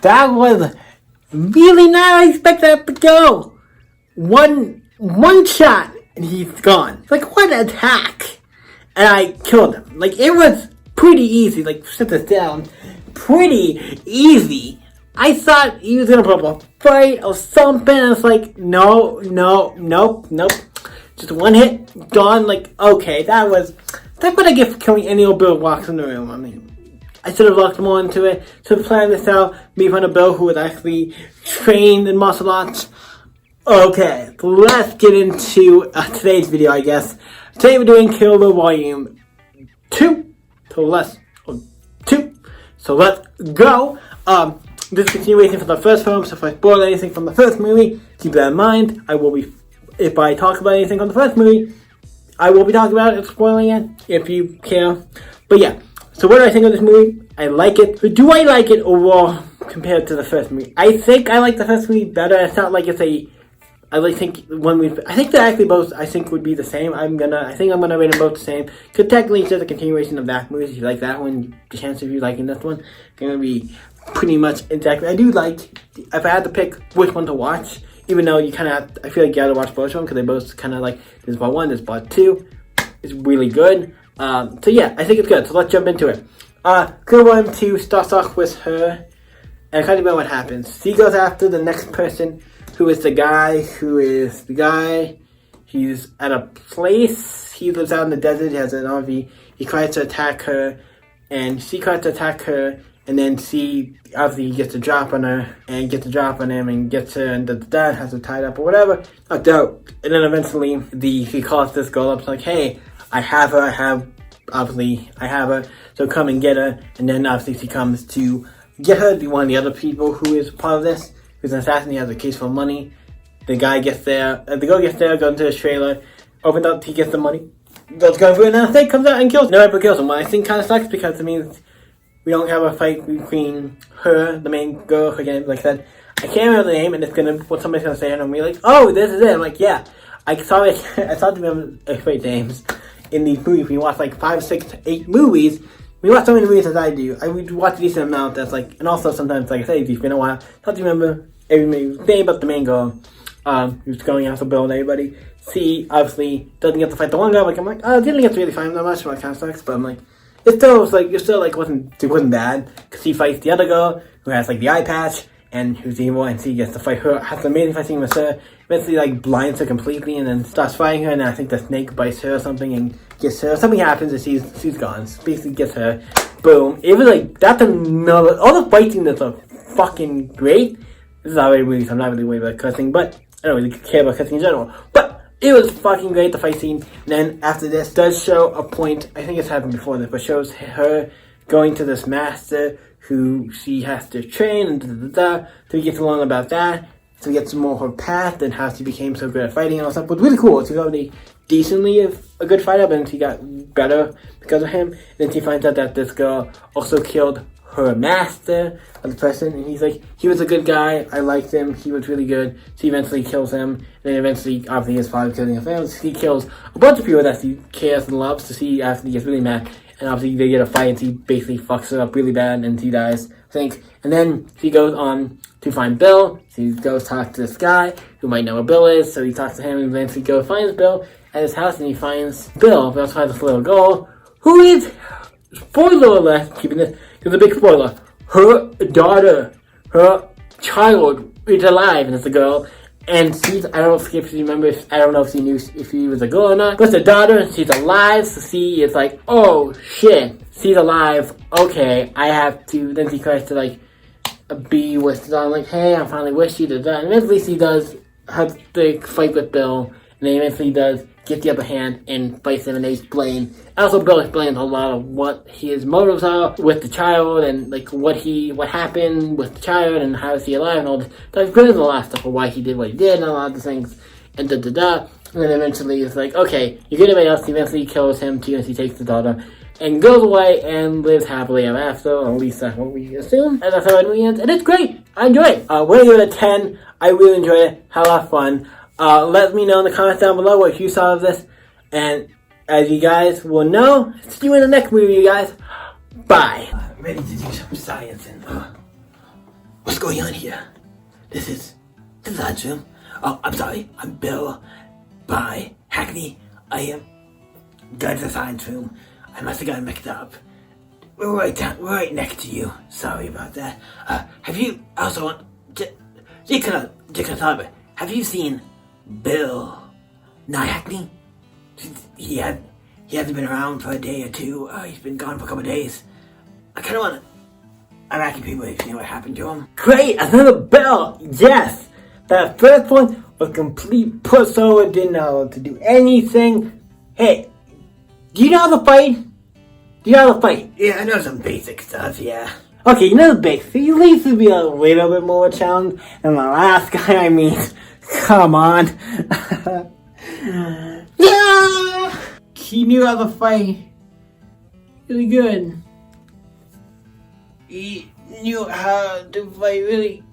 That was really not expect that to go. One shot and he's gone. Like, what an attack! And I killed him. Like, it was pretty easy. Like, set this down. Pretty easy. I thought he was gonna put up a fight or something. I was like, nope. Just one hit, gone. Like, okay, that's what I get for killing any old Bill who walks in the room. I mean, I should have looked more into it. Should have planned this out. Maybe find a Bill who was actually trained in martial arts. Okay, let's get into today's video, I guess. Today we're doing Killer Volume 2. So let's go. This is a continuation from the first film, so if I spoil anything from the first movie, keep that in mind. If I talk about anything from the first movie, I will be talking about it, spoiling it, if you care. But yeah, so what do I think of this movie? I like it. But do I like it overall compared to the first movie? I think I like the first movie better. It's not like it's I think they're actually both, I think, would be the same. I think I'm gonna rate them both the same. Because technically it's just a continuation of that movie. If you like that one, the chance of you liking this one gonna be pretty much exactly. I do like, if I had to pick which one to watch, even though you kind of I feel like you gotta watch both of them because they both kind of like, there's part 1, there's part 2. It's really good. So yeah, I think it's good. So let's jump into it. Killer Volume 2 starts off with her, and I can't remember what happens. She goes after the next person, who is the guy. He's at a place. He lives out in the desert. He has an RV. He tries to attack her, and she tries to attack her, and then obviously gets a drop on her, and gets a drop on him, and gets her, and has her tied up or whatever. Not dope. And then eventually, he calls this girl up, like, hey, I have her, so come and get her. And then obviously she comes to get her, be one of the other people who is part of this, who's an assassin. He has a case for money. The girl gets there, goes into his trailer, opens up, he gets the money, goes going through it, and then a snake comes out and kills him. No one kills him. What I think kind of sucks, because it means we don't have a fight between her, the main girl, again, like I said, I can't remember the name, and somebody's gonna say it, and I'm like, oh, this is it. I'm like, yeah. I thought to remember great names in these movies. We watch like 5, 6, 8 movies. We watch so many movies as I do. I would watch a decent amount. That's like, and also sometimes, like I say, if it's been a while, I have to remember every movie. Name but the main girl, who's going after Bill and everybody. She obviously doesn't get to fight the one guy. Like, I'm like, oh, didn't get to really fight him that much. So it kind of sucks. But I'm like, it wasn't bad, because he fights the other girl who has like the eye patch and who's evil, and she gets to fight her. Has an amazing fight scene with her. Eventually, like, blinds her completely, and then starts fighting her. And I think the snake bites her or something and gets her. Something happens, and she's gone. So basically, gets her. Boom. It was like, that's another. All the fight scenes are fucking great. This is already really, so I'm not really worried about cussing, but I don't really care about cussing in general. But it was fucking great, the fight scene. And then after this, does show a point. I think it's happened before this, but shows her going to this master who she has to train and So we get to learn about that. So we get some more of her path and how she became so good at fighting and all stuff. But really cool. She's already decently a good fighter, but she got better because of him. And then she finds out that this girl also killed her master, of the person, and he's like, he was a good guy, I liked him, he was really good. She eventually kills him, and then eventually, obviously his father killing his family, he kills a bunch of people that he cares and loves, to see after he gets really mad, and obviously they get a fight, and he basically fucks her up really bad, and he dies, I think. And then he goes on to find Bill. So he goes talk to this guy who might know where Bill is, so he talks to him, and eventually goes finds Bill at his house, and he finds Bill. Bill finds this little girl, who is, spoiler alert, keeping this, there's a big spoiler, her daughter, her child is alive, and it's a girl, and she's, I don't know if you remember, I don't know if she knew if she was a girl or not, but it's a daughter, and she's alive, so she is like, oh shit, she's alive, okay, I have to, then she tries to like, be with the daughter, like, hey, I'm finally with you, and eventually she does have the fight with Bill, and then eventually does get the upper hand and fights him, and they explain. Also, Bill explains a lot of what his motives are with the child, and like what happened with the child, and how is he alive, and all this. So he explains a lot of stuff of why he did what he did, and a lot of the things, and And then eventually it's like, okay, you get everybody else. He eventually kills him too, and he takes the daughter and goes away and lives happily ever after, or at least that's what we assume. And that's how it really ends. And it's great. I enjoy it. We're gonna give it a 10. I really enjoyed it. Had a lot of fun. Let me know in the comments down below what you saw of this. And as you guys will know, see you in the next movie, you guys. Bye. ready to do some science and what's going on here? This is the science room. Oh, I'm sorry. I'm Bill by Hackney. I am going to the science room. I must have gotten mixed up. We're right next to you. Sorry about that. Have you also have you seen Bill Hackney? He hasn't been around for a day or two. He's been gone for a couple of days. I'm asking people if you know what happened to him. Great, another Bill. Yes, that first one was complete pussover. Didn't know how to do anything. Hey, do you know how to fight? Yeah, I know some basic stuff, yeah. Okay, you know the basics. At least to be a little bit more challenge than the last guy. I mean, come on. Yeah! He knew how to fight really good. He knew how to fight really